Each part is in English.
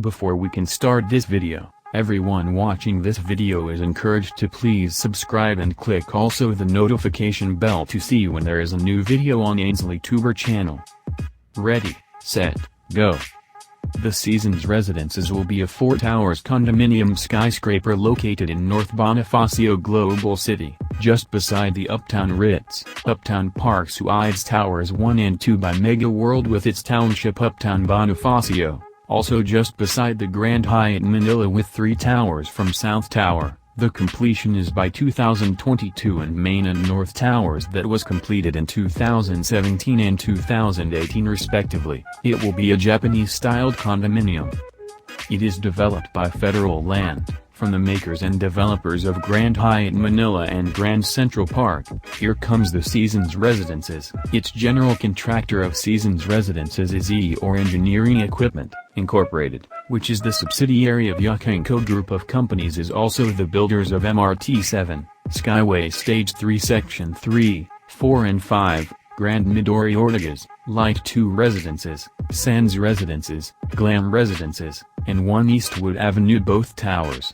Before we can start this video, everyone watching this video is encouraged to please subscribe and click also the notification bell to see when there is a new video on AinsleyTuber channel. Ready, set, go. The Seasons Residences will be a 4 towers condominium skyscraper located in North Bonifacio Global City, just beside the Uptown Ritz, Uptown Park Suites Towers 1 and 2 by Mega World with its township Uptown Bonifacio. Also just beside the Grand Hyatt Manila with 3 towers from South Tower. The completion is by 2022 and Main and North Towers that was completed in 2017 and 2018 respectively. It will be a Japanese-styled condominium. It is developed by federal land, from the makers and developers of Grand Hyatt Manila and Grand Central Park. Here comes the Seasons Residences. Its general contractor of Seasons Residences is E-Or Engineering Equipment, Incorporated, which is the subsidiary of Yakenko Group of Companies, is also the builders of MRT-7, Skyway Stage 3 Section 3, 4 and 5, Grand BGC-Ortigas, Light 2 Residences, Sands Residences, Glam Residences, and 1 Eastwood Avenue both towers.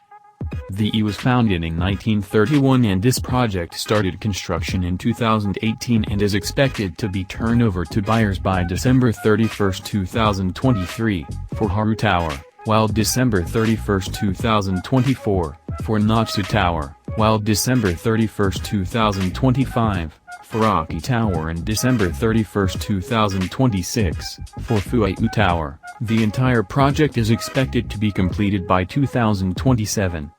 The E was founded in 1931 and this project started construction in 2018 and is expected to be turned over to buyers by December 31, 2023, for Haru Tower, while December 31, 2024, for Natsu Tower, while December 31, 2025, for Aki Tower and December 31, 2026, for Fuayu Tower. The entire project is expected to be completed by 2027.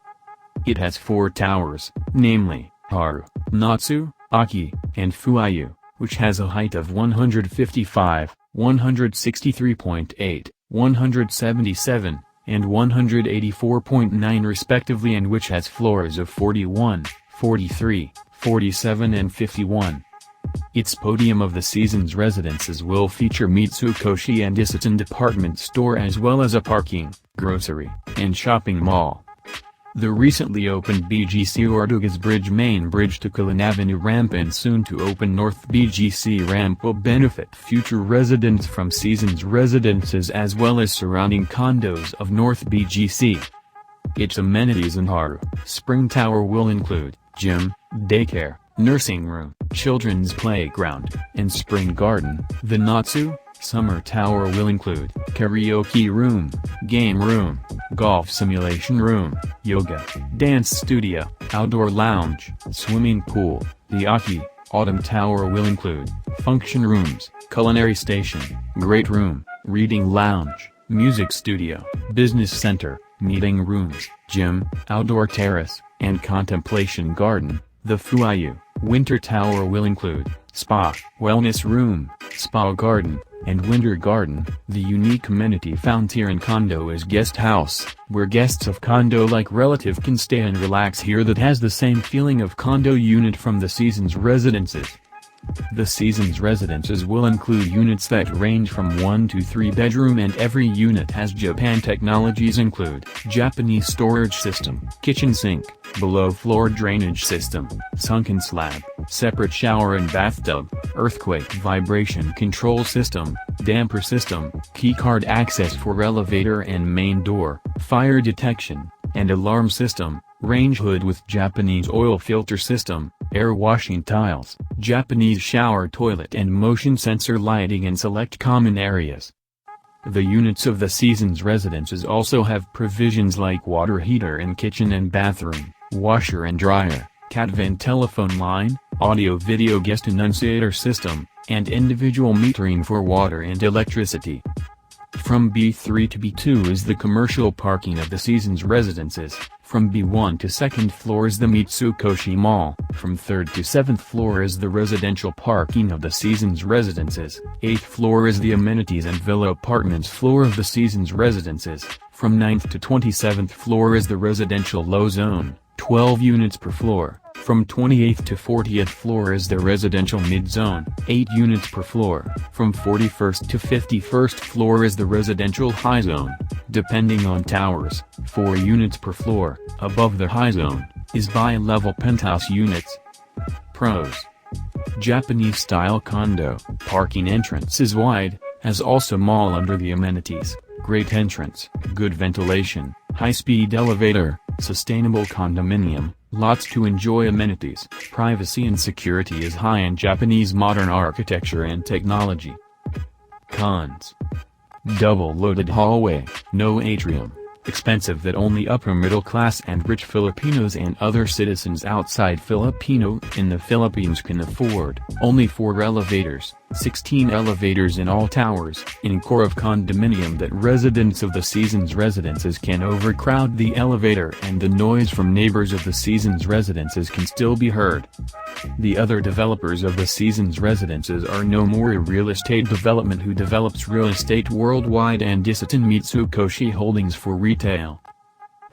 It has 4 towers, namely, Haru, Natsu, Aki, and Fuayu, which has a height of 155, 163.8, 177, and 184.9 respectively, and which has floors of 41, 43, 47 and 51. Its podium of the Seasons Residences will feature Mitsukoshi and Isetan department store as well as a parking, grocery, and shopping mall. The recently opened BGC-Ortigas Bridge main bridge to Kalayaan Avenue ramp and soon to open North BGC ramp will benefit future residents from Seasons Residences as well as surrounding condos of North BGC. Its amenities in Haru Spring Tower will include gym, daycare, nursing room, children's playground, and spring garden. The Natsu Summer Tower will include karaoke room, game room, golf simulation room, yoga, dance studio, outdoor lounge, swimming pool. The Aki Autumn Tower will include function rooms, culinary station, great room, reading lounge, music studio, business center, meeting rooms, gym, outdoor terrace, and contemplation garden. The Fuayu Winter Tower will include spa, wellness room, spa garden, and winter garden. The unique amenity found here in Condo is guest house, where guests of condo-like relative can stay and relax here that has the same feeling of condo unit from the Seasons Residences. The Seasons Residences will include units that range from 1 to 3 bedroom and every unit has Japan technologies include Japanese storage system, kitchen sink, below floor drainage system, sunken slab, separate shower and bathtub, earthquake vibration control system, damper system, keycard access for elevator and main door, fire detection, and alarm system, range hood with Japanese oil filter system, air washing tiles, Japanese shower toilet and motion sensor lighting in select common areas. The units of the Seasons Residences also have provisions like water heater in kitchen and bathroom, washer and dryer, cat vent telephone line, audio-video guest annunciator system, and individual metering for water and electricity. From B3 to B2 is the commercial parking of the Seasons Residences. From B1 to 2nd floor is the Mitsukoshi Mall. From 3rd to 7th floor is the residential parking of the Seasons Residences. 8th floor is the amenities and villa apartments floor of the Seasons Residences. From 9th to 27th floor is the residential low zone, 12 units per floor. From 28th to 40th floor is the residential mid-zone, 8 units per floor. From 41st to 51st floor is the residential high zone, depending on towers, 4 units per floor. Above the high zone, is bi-level penthouse units. Pros. Japanese-style condo. Parking entrance is wide, has also mall under the amenities, great entrance, good ventilation, high-speed elevator, sustainable condominium, lots to enjoy amenities, privacy and security is high in Japanese modern architecture and technology. Cons. Double-loaded hallway, no atrium. Expensive that only upper-middle-class and rich Filipinos and other citizens outside Filipino in the Philippines can afford. Only 4 elevators, 16 elevators in all towers. In core of condominium that residents of the Seasons residences can overcrowd the elevator and the noise from neighbors of the Seasons residences can still be heard. The other developers of the Seasons residences are No More Real Estate Development, who develops real estate worldwide, and Disatan Mitsukoshi Holdings for retail.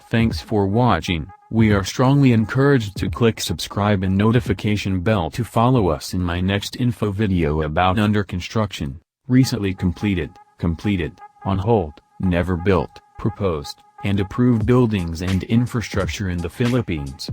Thanks for watching. We are strongly encouraged to click subscribe and notification bell to follow us in my next info video about under construction, recently completed, on hold, never built, proposed, and approved buildings and infrastructure in the Philippines.